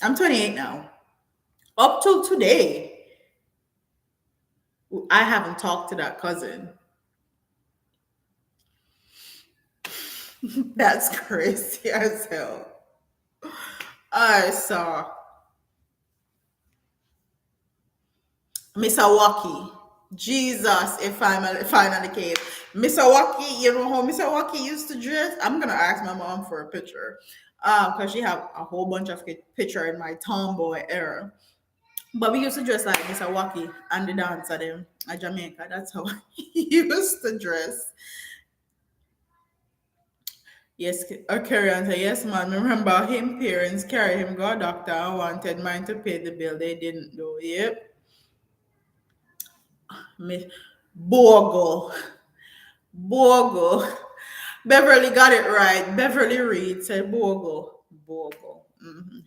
I'm 28 now. Up till today, I haven't talked to that cousin. That's crazy as hell. I saw Misawaki. Jesus, if I'm in the cave. Misawaki, you know how Misawaki used to dress? I'm gonna ask my mom for a picture. Because she have a whole bunch of picture in my tomboy era. But we used to dress like Misawaki and the dancer them at Jamaica. That's how he used to dress. Yes, carry on say, yes, man. Remember him parents carry him go doctor and wanted mine to pay the bill. They didn't do. Yep. Me Bogle. Bogle. Beverly got it right. Beverly Reed said Bogle. Bogle.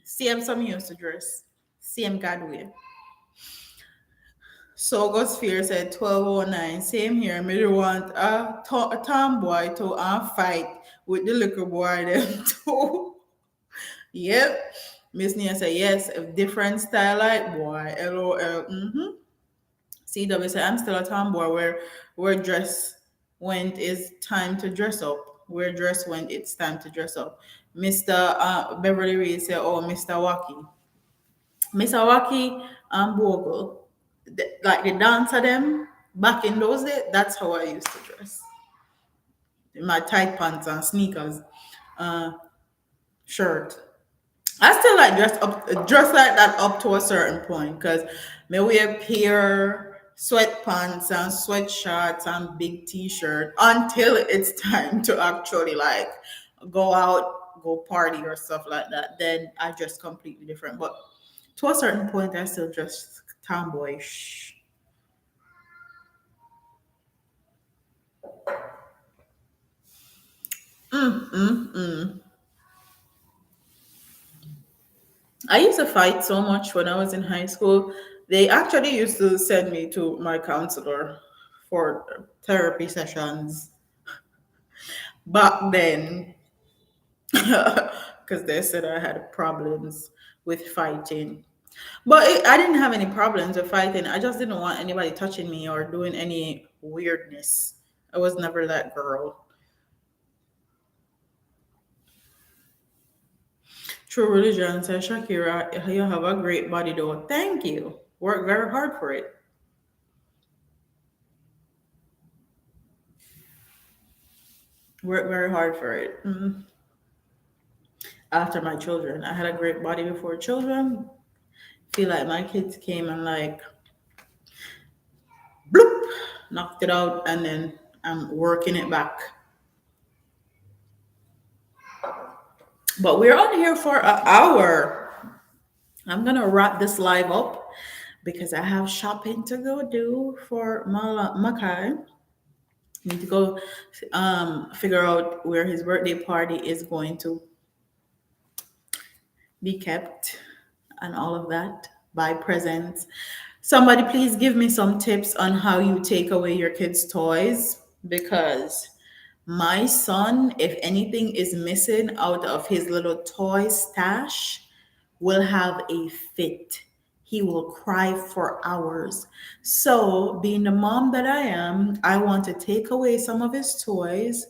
Same some used to dress. Same Godway. So Gus Fear said 1209. Same here. Me do want a tomboy to fight with the little boy them too. Yep. Miss Nia said yes, a different style like boy. LOL. CW said I'm still a tomboy where dress when it's time to dress up. Wear dress when it's time to dress up. Mr. Beverly Reed said, oh, Mr. Wacky. Mr. Wacky and Bogle. Like the dancer them back in those days, that's how I used to dress. In my tight pants and sneakers, uh, shirt. I still like dress like that up to a certain point because me wear pair sweatpants and sweatshirts and big t-shirt until it's time to actually like go out, go party or stuff like that. Then I dress completely different. But to a certain point, I still dress tomboyish. I used to fight so much when I was in high school. They actually used to send me to my counselor for therapy sessions back then because they said I had problems with fighting. But I didn't have any problems with fighting. I just didn't want anybody touching me or doing any weirdness. I was never that girl. True religion says, Shakira, you have a great body though. Thank you. Work very hard for it. Work very hard for it. After my children, I had a great body before children. Feel like my kids came and like bloop, knocked it out, and then I'm working it back. But we're on here for an hour. I'm gonna wrap this live up because I have shopping to go do for Makai. Need to go figure out where his birthday party is going to be kept and all of that. Buy presents. Somebody please give me some tips on how you take away your kids' toys because my son, if anything is missing out of his little toy stash, will have a fit. He will cry for hours. So, being the mom that I am, I want to take away some of his toys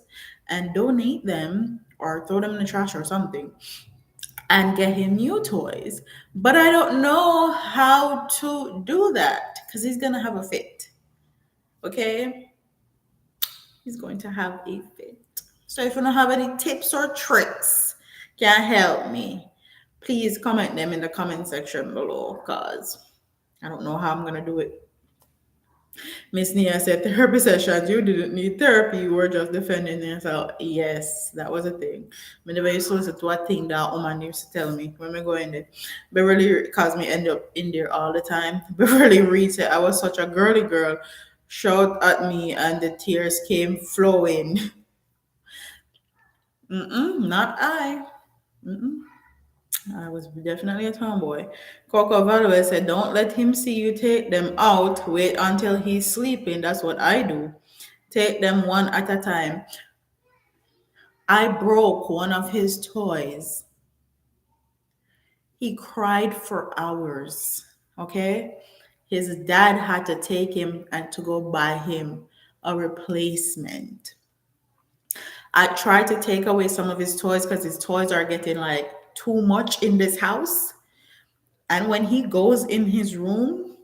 and donate them or throw them in the trash or something and get him new toys. But I don't know how to do that because he's going to have a fit. Okay? He's going to have a fit. So if you don't have any tips or tricks, can help me, please comment them in the comment section below because I don't know how I'm going to do it. Miss Nia said therapy sessions, you didn't need therapy, you were just defending yourself. Yes, that was a thing. I never used to listen to a thing that woman used to tell me when we go in there. Beverly, because me end up in there all the time. Beverly Reed said I was such a girly girl. Shout at me and the tears came flowing. Not I. Mm-mm. I was definitely a tomboy. Coco Valois said, don't let him see you take them out. Wait until he's sleeping. That's what I do. Take them one at a time. I broke one of his toys. He cried for hours. Okay? His dad had to take him and to go buy him a replacement. I tried to take away some of his toys because his toys are getting like too much in this house. And when he goes in his room,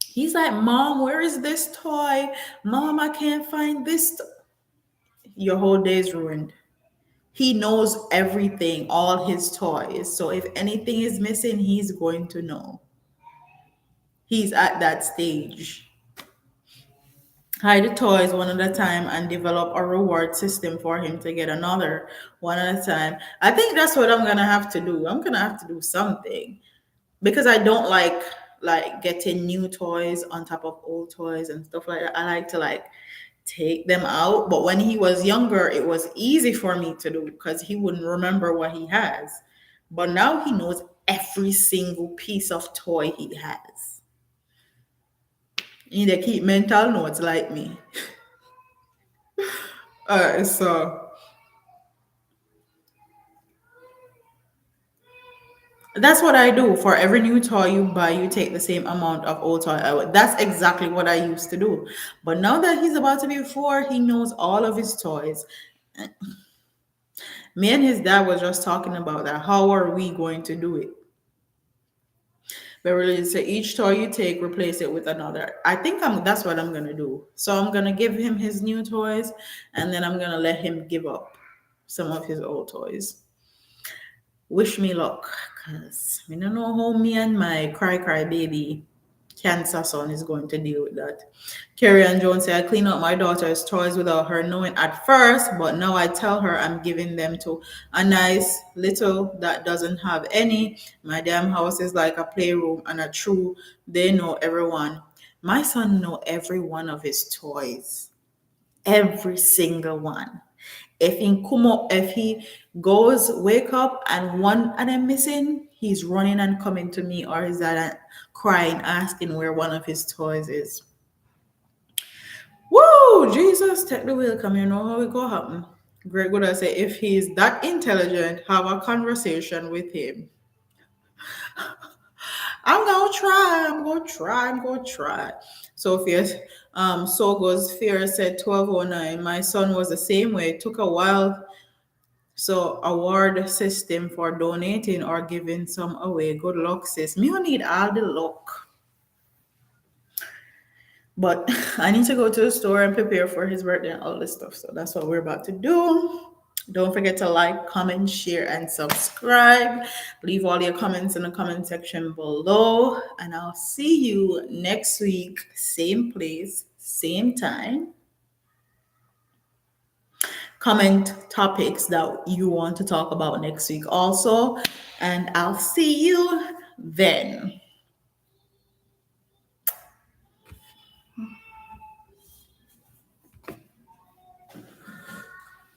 he's like, Mom, where is this toy? Mom, I can't find this. Your whole day's ruined. He knows everything, all his toys. So if anything is missing, he's going to know. He's at that stage. Hide the toys one at a time and develop a reward system for him to get another one at a time. I think that's what I'm gonna have to do. I'm gonna have to do something because I don't like getting new toys on top of old toys and stuff like that. I like to like take them out. But when he was younger, it was easy for me to do because he wouldn't remember what he has. But now he knows every single piece of toy he has. You need to keep mental notes like me. So that's what I do. For every new toy you buy, you take the same amount of old toy out. That's exactly what I used to do. But now that he's about to be 4, he knows all of his toys. Me and his dad was just talking about that. How are we going to do it? Beverly said each toy you take, replace it with another. I think that's what I'm gonna do. So I'm gonna give him his new toys, and then I'm gonna let him give up some of his old toys. Wish me luck, cause we don't know how me and my cry baby Cancer son is going to deal with that. Carrie and Jones say, I clean up my daughter's toys without her knowing at first, but now I tell her I'm giving them to a nice little that doesn't have any. My damn house is like a playroom and a true, they know everyone. My son know every one of his toys. Every single one. If he goes wake up and one of them missing, he's running and coming to me, or is that crying asking where one of his toys is. Woo! Jesus, take the wheel. Come, you know how it go happen. Greg would have say if he's that intelligent, have a conversation with him. I'm gonna try. I'm gonna try. I'm gonna try. Sophia, so goes fear said 1209. My son was the same way. It took a while. So award system for donating or giving some away. Good luck, sis. Me don't need all the luck. But I need to go to the store and prepare for his birthday and all this stuff. So that's what we're about to do. Don't forget to like, comment, share, and subscribe. Leave all your comments in the comment section below. And I'll see you next week. Same place, same time. Comment topics that you want to talk about next week also. And I'll see you then.